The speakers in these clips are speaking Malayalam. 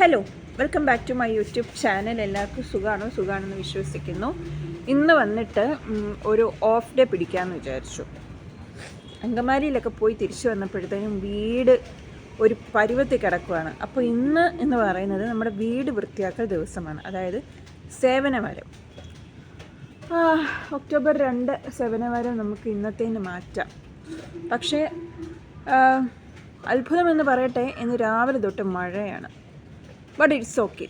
Hello, welcome back to my YouTube channel. എല്ലാവർക്കും സുഖമാണെന്ന് വിശ്വസിക്കുന്നു. ഇന്ന് വന്നിട്ട് ഒരു ഓഫ് ഡേ പിടിക്കാമെന്ന് വിചാരിച്ചു. അങ്കമാലിയിലൊക്കെ പോയി തിരിച്ചു വന്നപ്പോഴത്തേനും വീട് ഒരു പരുവത്തിൽ കിടക്കുകയാണ്. അപ്പോൾ ഇന്ന് എന്ന് പറയുന്നത് നമ്മുടെ വീട് വൃത്തിയാക്കൽ ദിവസമാണ്, അതായത് സേവനവാരം. ഒക്ടോബർ 2 സേവനവാരം നമുക്ക് ഇന്നത്തേന് മാറ്റാം. പക്ഷേ അത്ഭുതമെന്ന് പറയട്ടെ, ഇന്ന് രാവിലെ തൊട്ട് മഴയാണ്. But it's okay.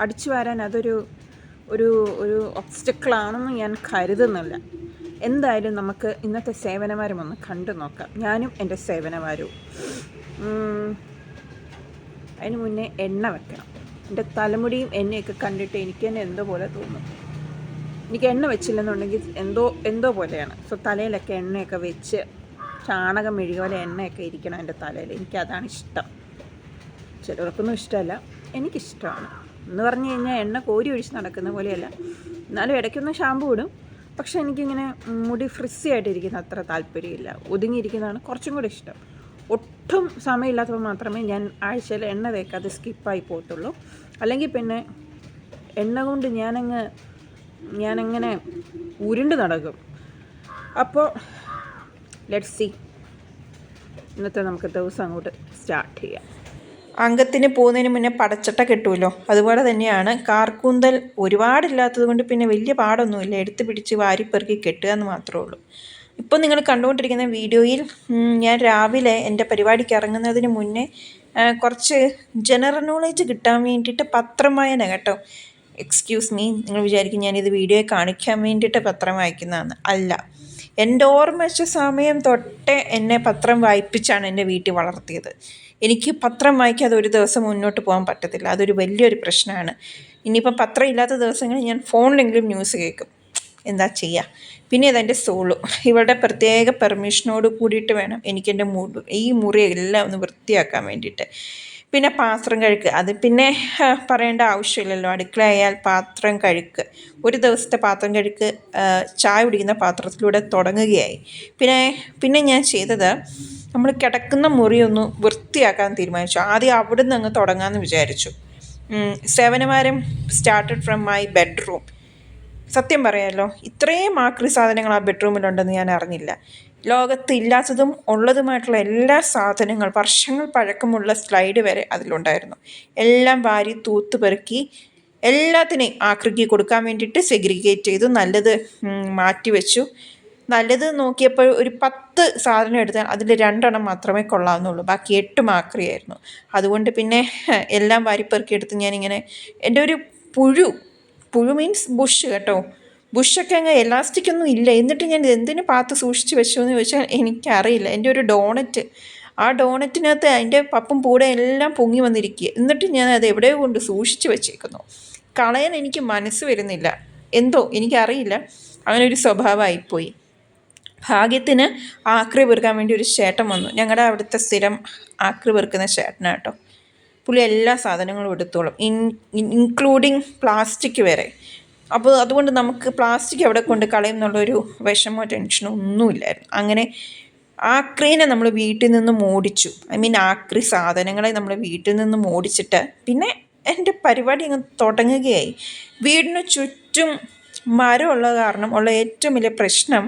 അടിച്ചു വരാൻ അതൊരു ഒരു ഒരു ഒബ്സ്റ്റക്കിളാണെന്ന് ഞാൻ കരുതുന്നില്ല. എന്തായാലും നമുക്ക് ഇന്നത്തെ സേവനവാരം ഒന്ന് കണ്ടു നോക്കാം, ഞാനും എൻ്റെ സേവനവാരവും. അതിന് മുന്നേ എണ്ണ വെക്കണം. എൻ്റെ തലമുടിയും എണ്ണയൊക്കെ കണ്ടിട്ട് എനിക്ക് തന്നെ എന്തോ പോലെ തോന്നും. എനിക്ക് എണ്ണ വെച്ചില്ലെന്നുണ്ടെങ്കിൽ എന്തോ പോലെയാണ്. സോ തലയിലൊക്കെ എണ്ണയൊക്കെ വെച്ച് ചാണകം മെഴുകിയ പോലെ എണ്ണയൊക്കെ ഇരിക്കണം എൻ്റെ തലയിൽ. എനിക്കതാണ് ഇഷ്ടം. ചിലർക്കൊന്നും ഇഷ്ടമല്ല, എനിക്കിഷ്ടമാണ്. എന്ന് പറഞ്ഞു കഴിഞ്ഞാൽ എണ്ണ കോരി ഒഴിച്ച് നടക്കുന്ന പോലെയല്ല. എന്നാലും ഇടയ്ക്കൊന്ന് ഷാമ്പു ഇടും. പക്ഷേ എനിക്കിങ്ങനെ മുടി ഫ്രിസ്സി ആയിട്ടിരിക്കുന്ന അത്ര താല്പര്യമില്ല. ഒതുങ്ങിയിരിക്കുന്നതാണ് കുറച്ചും കൂടി ഇഷ്ടം. ഒട്ടും സമയമില്ലാത്തപ്പോൾ മാത്രമേ ഞാൻ ആഴ്ചയിൽ എണ്ണ തേക്കാതെ സ്കിപ്പായി പോകത്തുള്ളൂ. അല്ലെങ്കിൽ പിന്നെ എണ്ണ കൊണ്ട് ഞാനങ്ങനെ ഉരുണ്ട് നടക്കും. അപ്പോൾ ലെറ്റ്സ് സീ. ഇന്നത്തെ നമുക്ക് ദിവസം അങ്ങോട്ട് സ്റ്റാർട്ട് ചെയ്യാം. അംഗത്തിന് പോകുന്നതിന് മുന്നേ പടച്ചട്ട കിട്ടുമല്ലോ, അതുപോലെ തന്നെയാണ് കാർക്കൂന്തൽ. ഒരുപാടില്ലാത്തത് കൊണ്ട് പിന്നെ വലിയ പാടൊന്നുമില്ല, എടുത്ത് പിടിച്ച് വാരിപ്പെറുക്കി കെട്ടുക എന്ന് മാത്രമേ ഉള്ളൂ. ഇപ്പോൾ നിങ്ങൾ കണ്ടുകൊണ്ടിരിക്കുന്ന വീഡിയോയിൽ ഞാൻ രാവിലെ എൻ്റെ പരിപാടിക്ക് ഇറങ്ങുന്നതിന് മുന്നേ കുറച്ച് ജനറൽ നോളേജ് കിട്ടാൻ വേണ്ടിയിട്ട് പത്രം വായന കേട്ടോ. എക്സ്ക്യൂസ് മീ, നിങ്ങൾ വിചാരിക്കും ഞാനിത് വീഡിയോയിൽ കാണിക്കാൻ വേണ്ടിയിട്ട് പത്രം വായിക്കുന്നതാണ്. അല്ല, എൻ്റെ ഓർമ്മ വെച്ച സമയം തൊട്ടേ എന്നെ പത്രം വായിപ്പിച്ചാണ് എൻ്റെ വീട്ടിൽ വളർത്തിയത്. എനിക്ക് പത്രം വായിക്കാതെ ഒരു ദിവസം മുന്നോട്ട് പോകാൻ പറ്റത്തില്ല. അതൊരു വലിയൊരു പ്രശ്നമാണ്. ഇനിയിപ്പം പത്രം ഇല്ലാത്ത ദിവസങ്ങളിൽ ഞാൻ ഫോണിലെങ്കിലും ന്യൂസ് കേൾക്കും. എന്താ ചെയ്യുക? പിന്നെ ഇതെൻ്റെ സോളു. ഇവളുടെ പ്രത്യേക പെർമിഷനോട് കൂടിയിട്ട് വേണം എനിക്കെൻ്റെ ഈ മുറിയെല്ലാം ഒന്ന് വൃത്തിയാക്കാൻ വേണ്ടിയിട്ട്. പിന്നെ പാത്രം കഴുക്ക്, അത് പിന്നെ പറയേണ്ട ആവശ്യമില്ലല്ലോ. അടുക്കളയായാൽ പാത്രം കഴുക്ക്. ഒരു ദിവസത്തെ പാത്രം കഴുക്ക് ചായ കുടിക്കുന്ന പാത്രത്തിലൂടെ തുടങ്ങുകയായി. പിന്നെ ഞാൻ ചെയ്തത്, നമ്മൾ കിടക്കുന്ന മുറി ഒന്ന് വൃത്തിയാക്കാൻ തീരുമാനിച്ചു. ആദ്യം അവിടെ നിന്ന് അങ്ങ് തുടങ്ങാമെന്ന് വിചാരിച്ചു. സേവനവാരം സ്റ്റാർട്ടഡ് ഫ്രം മൈ ബെഡ്റൂം. സത്യം പറയാമല്ലോ, ഇത്രയും ആക്രി സാധനങ്ങൾ ആ ബെഡ്റൂമിലുണ്ടെന്ന് ഞാൻ അറിഞ്ഞില്ല. ലോകത്ത് ഇല്ലാത്തതും ഉള്ളതുമായിട്ടുള്ള എല്ലാ സാധനങ്ങൾ, വർഷങ്ങൾ പഴക്കമുള്ള സ്ലൈഡ് വരെ അതിലുണ്ടായിരുന്നു. എല്ലാം വാരി തൂത്ത് പെറുക്കി എല്ലാത്തിനെയും ആകൃതി കൊടുക്കാൻ വേണ്ടിയിട്ട് സെഗ്രിഗേറ്റ് ചെയ്തു. നല്ലത് മാറ്റി വെച്ചു. നല്ലത് നോക്കിയപ്പോൾ ഒരു 10 സാധനം എടുത്താൽ അതിൽ 2 മാത്രമേ കൊള്ളാവുന്നുള്ളൂ. ബാക്കി 8 ആക്രിയായിരുന്നു. അതുകൊണ്ട് പിന്നെ എല്ലാം വാരിപ്പെറുക്കി എടുത്ത് ഞാനിങ്ങനെ എൻ്റെ ഒരു പുഴു മീൻസ് ബുഷ് കേട്ടോ. ബുഷൊക്കെ അങ്ങ് എലാസ്റ്റിക്കൊന്നും ഇല്ല. എന്നിട്ട് ഞാൻ എന്തിനു പാത്ത് സൂക്ഷിച്ച് വെച്ചു എന്ന് ചോദിച്ചാൽ എനിക്കറിയില്ല. എൻ്റെ ഒരു ഡോണറ്റ്, ആ ഡോണറ്റിനകത്ത് അതിൻ്റെ പപ്പും പൂടെ എല്ലാം പൊങ്ങി വന്നിരിക്കുക. എന്നിട്ട് ഞാൻ അത് എവിടെയോ കൊണ്ട് സൂക്ഷിച്ച് വെച്ചേക്കുന്നു. കളയാൻ എനിക്ക് മനസ്സ് വരുന്നില്ല. എന്തോ എനിക്കറിയില്ല, അങ്ങനെ ഒരു സ്വഭാവമായിപ്പോയി. ഭാഗ്യത്തിന് ആക്രി പെറുക്കാൻ വേണ്ടി ഒരു ചേട്ടൻ വന്നു. ഞങ്ങളുടെ അവിടുത്തെ സ്ഥിരം ആക്രി പെറുക്കുന്ന ചേട്ടനാണ് കേട്ടോ. പുള്ളി എല്ലാ സാധനങ്ങളും എടുത്തോളും, ഇൻക്ലൂഡിങ് പ്ലാസ്റ്റിക് വരെ. അപ്പോൾ അതുകൊണ്ട് നമുക്ക് പ്ലാസ്റ്റിക് എവിടെ കൊണ്ട് കളയും എന്നുള്ളൊരു വിഷമോ ടെൻഷനോ ഒന്നുമില്ലായിരുന്നു. അങ്ങനെ ആക്രീനെ നമ്മൾ വീട്ടിൽ നിന്ന് ഓടിച്ചു. ആക്രി സാധനങ്ങളെ നമ്മൾ വീട്ടിൽ നിന്ന് ഓടിച്ചിട്ട് പിന്നെ എൻ്റെ പരിപാടി അങ്ങ് തുടങ്ങുകയായി. വീടിന് ചുറ്റും മരമുള്ള കാരണം ഉള്ള ഏറ്റവും വലിയ പ്രശ്നം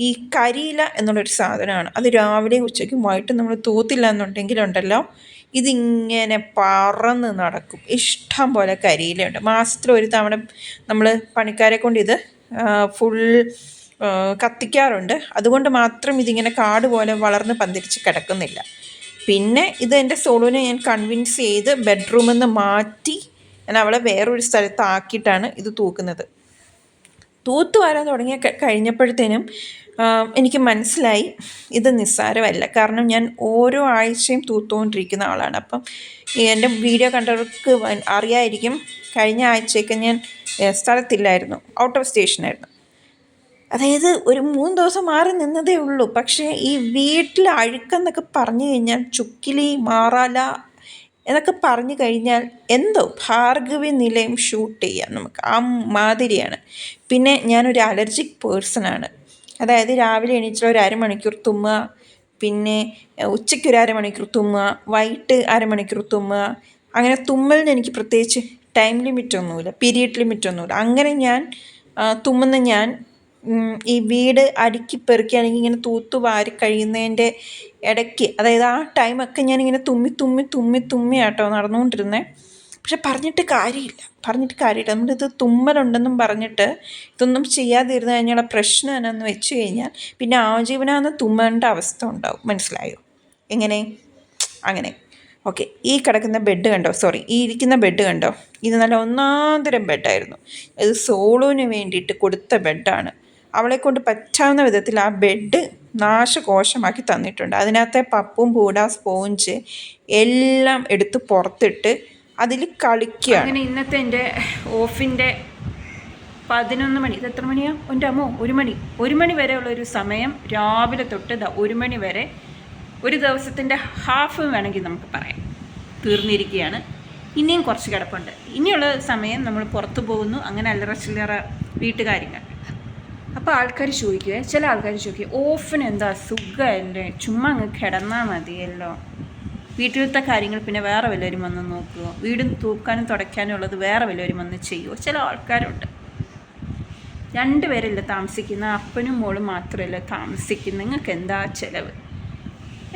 ഈ കരിയില എന്നുള്ളൊരു സാധനമാണ്. അത് രാവിലെയും ഉച്ചയ്ക്കും വൈകിട്ടും നമ്മൾ തൂത്തില്ല എന്നുണ്ടെങ്കിലുണ്ടല്ലോ, ഇതിങ്ങനെ പറന്ന് നടക്കും. ഇഷ്ടം പോലെ കരിയിലയുണ്ട്. മാസത്തിലൊരു തവണ നമ്മൾ പണിക്കാരെ കൊണ്ട് ഇത് ഫുൾ കത്തിക്കാറുണ്ട്. അതുകൊണ്ട് മാത്രം ഇതിങ്ങനെ കാട് പോലെ വളർന്ന് പന്തിരിച്ച് കിടക്കുന്നില്ല. പിന്നെ ഇത് എൻ്റെ സോളുവിനെ ഞാൻ കൺവിൻസ് ചെയ്ത് ബെഡ്റൂമിൽ നിന്ന് മാറ്റി ഞാൻ അവളെ വേറൊരു സ്ഥലത്താക്കിയിട്ടാണ് ഇത് തൂക്കുന്നത്. തൂത്ത് വരാൻ കഴിഞ്ഞപ്പോഴത്തേനും എനിക്ക് മനസ്സിലായി ഇത് നിസ്സാരമല്ല. കാരണം ഞാൻ ഓരോ ആഴ്ചയും തൂത്തുകൊണ്ടിരിക്കുന്ന ആളാണ്. അപ്പം എൻ്റെ വീഡിയോ കണ്ടവർക്ക് അറിയായിരിക്കും, കഴിഞ്ഞ ആഴ്ചയൊക്കെ ഞാൻ സ്ഥലത്തില്ലായിരുന്നു, ഔട്ട് ഓഫ് സ്റ്റേഷനായിരുന്നു. അതായത് ഒരു 3 ദിവസം മാറി നിന്നതേ ഉള്ളൂ. പക്ഷേ ഈ വീട്ടിൽ അഴുക്കെന്നൊക്കെ പറഞ്ഞു കഴിഞ്ഞാൽ, ചുക്കിലി മാറാല എന്നൊക്കെ പറഞ്ഞു കഴിഞ്ഞാൽ എന്തോ ഭാർഗവി നിലയം ഷൂട്ട് ചെയ്യാം നമുക്ക്, ആ മാതിരിയാണ്. പിന്നെ ഞാനൊരു അലർജിക് പേഴ്സണാണ്. അതായത് രാവിലെ എണീച്ചാൽ ഒരു അരമണിക്കൂർ തുമ്മുക, പിന്നെ ഉച്ചയ്ക്ക് ഒരു അരമണിക്കൂർ തുമ്മുക, വൈകിട്ട് അരമണിക്കൂർ തുമ്മുക, അങ്ങനെ തുമ്മലിന് എനിക്ക് പ്രത്യേകിച്ച് ടൈം ലിമിറ്റൊന്നുമില്ല, പീരീഡ് ലിമിറ്റൊന്നുമില്ല. അങ്ങനെ ഞാൻ തുമ്മുന്ന ഞാൻ ഈ വീട് അടുക്കി പെറുക്കിയാണെങ്കിൽ ഇങ്ങനെ തൂത്തു വാരി കഴിയുന്നതിൻ്റെ ഇടയ്ക്ക്, അതായത് ആ ടൈമൊക്കെ ഞാനിങ്ങനെ തുമ്മി ആട്ടോ നടന്നുകൊണ്ടിരുന്നത്. പക്ഷെ പറഞ്ഞിട്ട് കാര്യമില്ല. നമ്മളിത് തുമ്മലുണ്ടെന്നും പറഞ്ഞിട്ട് ഇതൊന്നും ചെയ്യാതിരുന്നു കഴിഞ്ഞാൽ പ്രശ്നം എന്നാന്ന് വെച്ച് കഴിഞ്ഞാൽ പിന്നെ ആജീവനാന്ന് തുമ്മേണ്ട അവസ്ഥ ഉണ്ടാവും. മനസ്സിലായോ? എങ്ങനെ? അങ്ങനെ. ഓക്കെ, ഈ കിടക്കുന്ന ബെഡ് കണ്ടോ, ഈ ഇരിക്കുന്ന ബെഡ് കണ്ടോ, ഇത് നല്ല ഒന്നാന്തരം ബെഡായിരുന്നു. ഇത് സോളുവിന് വേണ്ടിയിട്ട് കൊടുത്ത ബെഡാണ്. അവളെക്കൊണ്ട് പറ്റാവുന്ന വിധത്തിൽ ആ ബെഡ് നാശകോശമാക്കി തന്നിട്ടുണ്ട്. അതിനകത്തെ പപ്പും പൂട സ്പോഞ്ച് എല്ലാം എടുത്ത് പുറത്തിട്ട് അതിൽ കളിക്കുകയാണ്. അങ്ങനെ ഇന്നത്തെ എൻ്റെ ഓഫിൻ്റെ 11 മണി, ഇത് എത്ര മണിയാണ് എൻ്റെ അമ്മോ, 1 മണി വരെയുള്ളൊരു സമയം, രാവിലെ തൊട്ട് 1 മണി വരെ ഒരു ദിവസത്തിൻ്റെ ഹാഫ് വേണമെങ്കിൽ നമുക്ക് പറയാം തീർന്നിരിക്കുകയാണ്. ഇനിയും കുറച്ച് കിടപ്പുണ്ട്. ഇനിയുള്ള സമയം നമ്മൾ പുറത്തു പോകുന്നു, അങ്ങനെ അല്ലറ ചില്ലറ വീട്ടുകാര്യങ്ങൾ. അപ്പോൾ ചില ആൾക്കാർ ചോദിക്കുക, ഓഫിന് എന്താ സുഖമല്ലേ, ചുമ്മാ അങ്ങ് കിടന്നാൽ മതിയല്ലോ, വീട്ടിലത്തെ കാര്യങ്ങൾ പിന്നെ വേറെ വല്ലവരും വന്ന് നോക്കുമോ, വീടും തൂക്കാനും തുടയ്ക്കാനും ഉള്ളത് വേറെ വല്ലവരും വന്ന് ചെയ്യുമോ? ചില ആൾക്കാരുണ്ട്. 2 പേരല്ലേ താമസിക്കുന്ന, അപ്പനും മോളും മാത്രമല്ല താമസിക്കുന്ന, നിങ്ങൾക്ക് എന്താ ചിലവ്,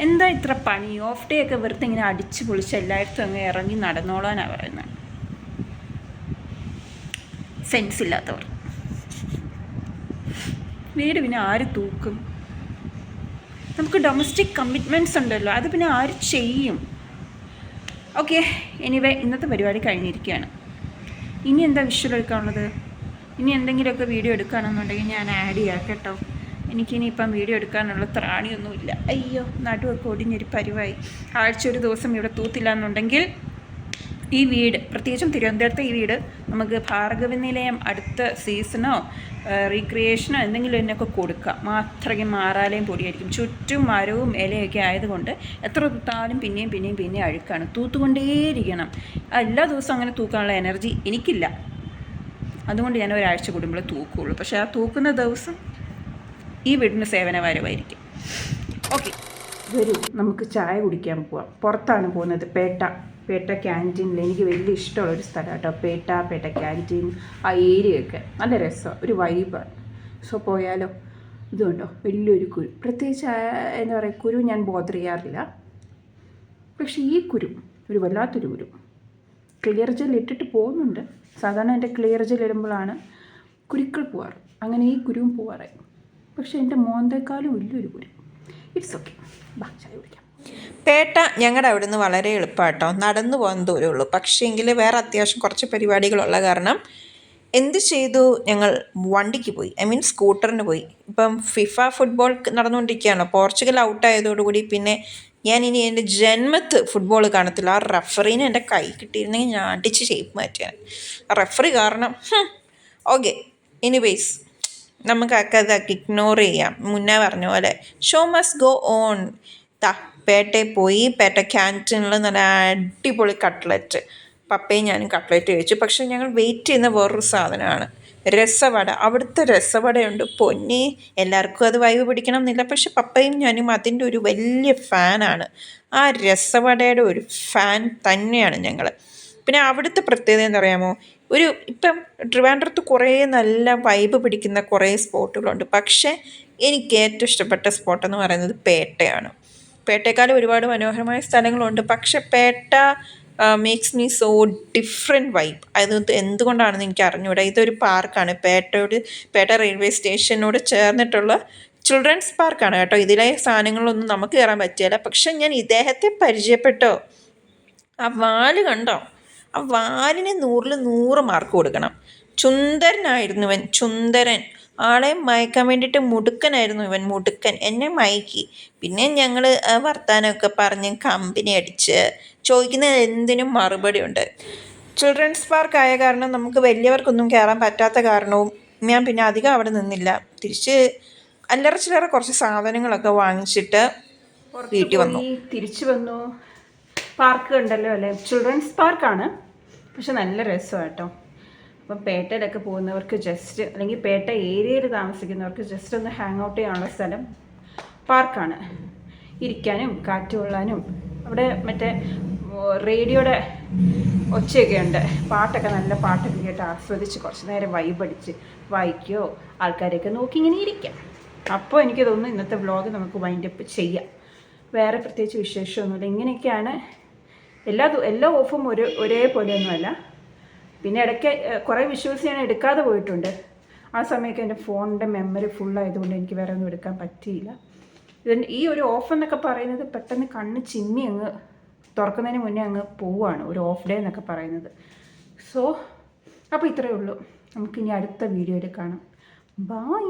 എന്താ ഇത്ര പണി? ഓഫ് ഡേ ഒക്കെ വെറുതെ ഇങ്ങനെ അടിച്ച് പൊളിച്ച് എല്ലായിടത്തും അങ്ങ് ഇറങ്ങി നടന്നോളാനാണ് പറയുന്നത്. സെൻസ് ഇല്ലാത്തവർ. വീട് പിന്നെ ആര് തൂക്കും? നമുക്ക് ഡൊമസ്റ്റിക് കമ്മിറ്റ്മെൻറ്റ്സ് ഉണ്ടല്ലോ, അത് പിന്നെ ആര് ചെയ്യും? ഓക്കെ, എനിവേ ഇന്നത്തെ പരിപാടി കഴിഞ്ഞിരിക്കുകയാണ്. ഇനി എന്താ വിഷ്വൽ എടുക്കാനുള്ളത്? ഇനി എന്തെങ്കിലുമൊക്കെ വീഡിയോ എടുക്കുകയാണെന്നുണ്ടെങ്കിൽ ഞാൻ ആഡ് ചെയ്യാം കേട്ടോ. എനിക്കിനിയിപ്പം വീഡിയോ എടുക്കാനുള്ള ത്രാണിയൊന്നുമില്ല. അയ്യോ, നടുവൊക്കെ ഒടിഞ്ഞൊരു പരിവായി. ആഴ്ച ഒരു ദിവസം ഇവിടെ തൂത്തില്ല എന്നുണ്ടെങ്കിൽ ഈ വീട്, പ്രത്യേകിച്ചും തിരുവനന്തപുരത്തെ ഈ വീട്, നമുക്ക് ഭാർഗവ നിലയം അടുത്ത സീസണോ റീക്രിയേഷനോ എന്തെങ്കിലും ഇതിനൊക്കെ കൊടുക്കാം. അത്രയ്ക്ക് മാറാലയും പൊടിയായിരിക്കും. ചുറ്റും മരവും ഇലയൊക്കെ ആയതുകൊണ്ട് എത്ര തൂത്താലും പിന്നെയും അഴുക്കാണ്. തൂത്തുകൊണ്ടേയിരിക്കണം. എല്ലാ ദിവസവും അങ്ങനെ തൂക്കാനുള്ള എനർജി എനിക്കില്ല. അതുകൊണ്ട് ഞാൻ ഒരാഴ്ച കൂടുമ്പോൾ തൂക്കുള്ളൂ. പക്ഷേ ആ തൂക്കുന്ന ദിവസം ഈ വീടിന് സേവനവാരമായിരിക്കും. ഓക്കെ, വരൂ നമുക്ക് ചായ കുടിക്കാൻ പോവാം. പുറത്താണ് പോകുന്നത്. പേട്ട ക്യാൻറ്റീനിൽ. എനിക്ക് വലിയ ഇഷ്ടമുള്ളൊരു സ്ഥലം കേട്ടോ പേട്ട ക്യാൻറ്റീൻ. ആ ഏരിയയൊക്കെ നല്ല രസമാണ്, ഒരു വൈബാണ്. സോ പോയാലോ? ഇതുണ്ടോ വലിയൊരു കുരു. പ്രത്യേകിച്ച് എന്താ പറയുക, കുരു ഞാൻ ബോദർ ചെയ്യാറില്ല. പക്ഷേ ഈ കുരു ഒരു വല്ലാത്തൊരു കുരു. ക്ലിയർ ജെൽ ഇട്ടിട്ട് പോകുന്നുണ്ട്. സാധാരണ എൻ്റെ ക്ലിയർ ജെൽ ഇടുമ്പോഴാണ് കുരുക്കൾ പോവാറ്. അങ്ങനെ ഈ കുരുവും പോവാറായി. പക്ഷേ എൻ്റെ മോന്തേക്കാളും വലിയൊരു കുരു. ഇറ്റ്സ് ഓക്കെ, ബാ ചായ കുടിക്കാം. പേട്ട ഞങ്ങളുടെ അവിടെ നിന്ന് വളരെ എളുപ്പമാട്ടോ, നടന്നു പോകാൻ ദൂരമേ ഉള്ളൂ. പക്ഷേങ്കിൽ വേറെ അത്യാവശ്യം കുറച്ച് പരിപാടികളുള്ള കാരണം എന്ത് ചെയ്തു, ഞങ്ങൾ വണ്ടിക്ക് പോയി, സ്കൂട്ടറിന് പോയി. ഇപ്പം ഫിഫ ഫുട്ബോൾ നടന്നുകൊണ്ടിരിക്കുകയാണോ. പോർച്ചുഗൽ ഔട്ടായതോടുകൂടി പിന്നെ ഞാൻ ഇനി എൻ്റെ ജന്മത്ത് ഫുട്ബോൾ കാണത്തില്ല. ആ റഫറീനെ എൻ്റെ കൈ കിട്ടിയിരുന്നെങ്കിൽ ഞാൻ അടിച്ച് ഷേപ്പ് മാറ്റിയാണ്. റഫറി കാരണം. ഓക്കെ, എനിവേയ്സ് നമുക്കൊക്കെ അതൊക്കെ ഇഗ്നോർ ചെയ്യാം. മുന്നേ പറഞ്ഞ പോലെ ഷോ മസ്റ്റ് ഗോ ഓൺ. പേട്ടയിൽ പോയി. പേട്ട ക്യാൻറ്റീനിൽ നല്ല അടിപൊളി കട്ട്ലറ്റ്, പപ്പയും ഞാനും കട്ട്ലറ്റ് കഴിച്ചു. പക്ഷേ ഞങ്ങൾ വെയിറ്റ് ചെയ്യുന്ന വേറൊരു സാധനമാണ് രസവട. അവിടുത്തെ രസവടയുണ്ട് പൊന്നി, എല്ലാവർക്കും അത് വൈബ് പിടിക്കണം എന്നില്ല. പക്ഷെ പപ്പയും ഞാനും അതിൻ്റെ ഒരു വലിയ ഫാനാണ്. ആ രസവടയുടെ ഒരു ഫാൻ തന്നെയാണ് ഞങ്ങൾ. പിന്നെ അവിടുത്തെ പ്രത്യേകത എന്താ പറയാമോ, ഇപ്പം ട്രിവാൻഡ്രത്ത് കുറേ നല്ല വൈബ് പിടിക്കുന്ന കുറേ സ്പോട്ടുകളുണ്ട്. പക്ഷേ എനിക്ക് ഏറ്റവും ഇഷ്ടപ്പെട്ട സ്പോട്ടെന്ന് പറയുന്നത് പേട്ടയാണ്. പേട്ടയെക്കാളും ഒരുപാട് മനോഹരമായ സ്ഥലങ്ങളുണ്ട്. പക്ഷെ Pettah makes me so different vibe. അത് എന്തുകൊണ്ടാണെന്ന് എനിക്ക് അറിഞ്ഞൂടാ. ഇതൊരു പാർക്കാണ്. പേട്ട റെയിൽവേ സ്റ്റേഷനോട് ചേർന്നിട്ടുള്ള ചിൽഡ്രൻസ് പാർക്കാണ് കേട്ടോ. ഇതിലെ സാധനങ്ങളൊന്നും നമുക്ക് കയറാൻ പറ്റില്ല. പക്ഷെ ഞാൻ ഇദ്ദേഹത്തെ പരിചയപ്പെട്ടോ. ആ വാല് കണ്ടോ? ആ വാലിന് 100-ൽ 100 മാർക്ക് കൊടുക്കണം. ചുന്ദരനായിരുന്നു ഇവൻ, ചുന്ദരൻ. ആളെ മയക്കാൻ വേണ്ടിയിട്ട് മുടുക്കനായിരുന്നു ഇവൻ, മുടുക്കൻ. എന്നെ മയക്കി. പിന്നെ ഞങ്ങൾ വർത്താനമൊക്കെ പറഞ്ഞ് കമ്പനി അടിച്ച് ചോദിക്കുന്ന എന്തിനും മറുപടി ഉണ്ട്. ചിൽഡ്രൻസ് പാർക്കായ കാരണം നമുക്ക് വലിയവർക്കൊന്നും കയറാൻ പറ്റാത്ത കാരണവും ഞാൻ പിന്നെ അധികം അവിടെ നിന്നില്ല. തിരിച്ച് അല്ലറ ചില്ലറ കുറച്ച് സാധനങ്ങളൊക്കെ വാങ്ങിച്ചിട്ട് വീട്ടിൽ വന്നു. തിരിച്ചു വന്നു. പാർക്ക് ഉണ്ടല്ലോ അല്ലേ, ചിൽഡ്രൻസ് പാർക്കാണ്. പക്ഷെ നല്ല രസമാണ് കേട്ടോ. അപ്പം പേട്ടയിലൊക്കെ പോകുന്നവർക്ക് ജസ്റ്റ്, അല്ലെങ്കിൽ പേട്ട ഏരിയയിൽ താമസിക്കുന്നവർക്ക് ജസ്റ്റ് ഒന്ന് ഹാങ് ഔട്ട് ചെയ്യാനുള്ള സ്ഥലം പാർക്കാണ്. ഇരിക്കാനും കാറ്റ് കൊള്ളാനും. അവിടെ മറ്റേ റേഡിയോയുടെ ഒച്ചയൊക്കെ ഉണ്ട്, പാട്ടൊക്കെ നല്ല പാട്ടൊക്കെ കേട്ട് ആസ്വദിച്ച് കുറച്ച് നേരം വൈബടിച്ച് വായിക്കുകയോ ആൾക്കാരെയൊക്കെ നോക്കി ഇങ്ങനെ ഇരിക്കാം. അപ്പോൾ എനിക്ക് തോന്നുന്നു ഇന്നത്തെ വ്ളോഗ് നമുക്ക് വൈൻഡപ്പ് ചെയ്യാം. വേറെ പ്രത്യേകിച്ച് വിശേഷമൊന്നുമില്ല. ഇങ്ങനെയൊക്കെയാണ് എല്ലാ ഓഫും ഒരേപോലെയൊന്നുമല്ല. പിന്നെ ഇടയ്ക്ക് കുറേ വിഷ്വൽസ് ഞാൻ എടുക്കാതെ പോയിട്ടുണ്ട്. ആ സമയമൊക്കെ എൻ്റെ ഫോണിൻ്റെ മെമ്മറി ഫുള്ളായതുകൊണ്ട് എനിക്ക് വേറെ ഒന്നും എടുക്കാൻ പറ്റിയില്ല. ഈ ഒരു ഓഫ് എന്നൊക്കെ പറയുന്നത് പെട്ടെന്ന് കണ്ണ് ചിമ്മി അങ്ങ് തുറക്കുന്നതിന് മുന്നേ അങ്ങ് പോവുകയാണ് ഒരു ഓഫ് ഡേ എന്നൊക്കെ പറയുന്നത്. സോ അപ്പോൾ ഇത്രയേ ഉള്ളൂ. നമുക്കിനി അടുത്ത വീഡിയോയിൽ കാണാം. ബൈ.